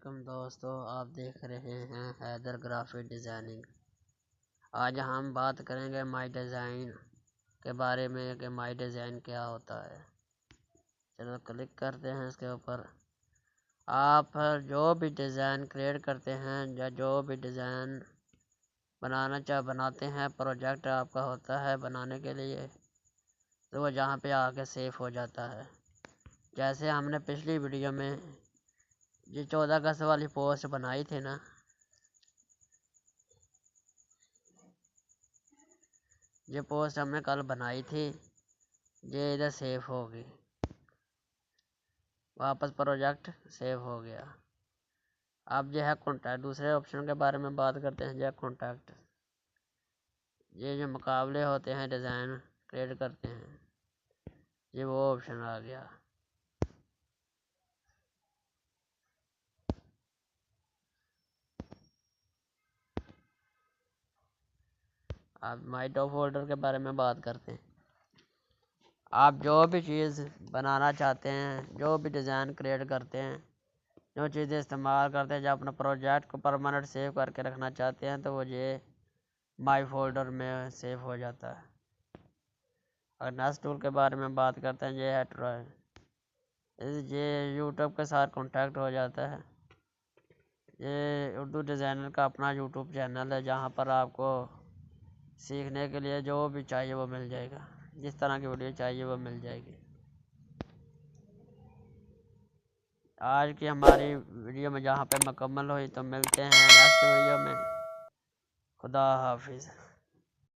वालेकुम दोस्तों, आप देख रहे हैं हैदर ग्राफिक डिज़ाइनिंग। आज हम बात करेंगे माई डिज़ाइन के बारे में कि माई डिज़ाइन क्या होता है। चलो क्लिक करते हैं इसके ऊपर। आप जो भी डिज़ाइन क्रिएट करते हैं या जो भी डिज़ाइन बनाते हैं, प्रोजेक्ट आपका होता है बनाने के लिए, तो वो जहाँ पे आके सेव हो जाता है। जैसे हमने पिछली वीडियो में ये 14 अगस्त वाली पोस्ट बनाई थी ना, ये पोस्ट हमने कल बनाई थी, ये इधर सेव होगी, वापस प्रोजेक्ट सेव हो गया। अब जो है कॉन्टैक्ट, दूसरे ऑप्शन के बारे में बात करते हैं। जो कॉन्टैक्ट, ये जो मुकाबले होते हैं डिज़ाइन क्रिएट करते हैं, ये वो ऑप्शन आ गया। अब माई टॉप फोल्डर के बारे में बात करते हैं। आप जो भी चीज़ बनाना चाहते हैं, जो भी डिज़ाइन क्रिएट करते हैं, जो चीज़ें इस्तेमाल करते हैं, जब अपना प्रोजेक्ट को परमानेंट सेव करके रखना चाहते हैं, तो वो ये माई फोल्डर में सेव हो जाता है। अगर नेक्स्ट टूल के बारे में बात करते हैं, ये है ट्राई, ये यूट्यूब के साथ कॉन्टैक्ट हो जाता है। ये उर्दू डिज़ाइनर का अपना यूट्यूब चैनल है, जहाँ पर आपको सीखने के लिए जो भी चाहिए वो मिल जाएगा, जिस तरह की वीडियो चाहिए वो मिल जाएगी। आज की हमारी वीडियो में जहाँ पे मुकम्मल हुई, तो मिलते हैं नेक्स्ट वीडियो में। खुदा हाफिज़।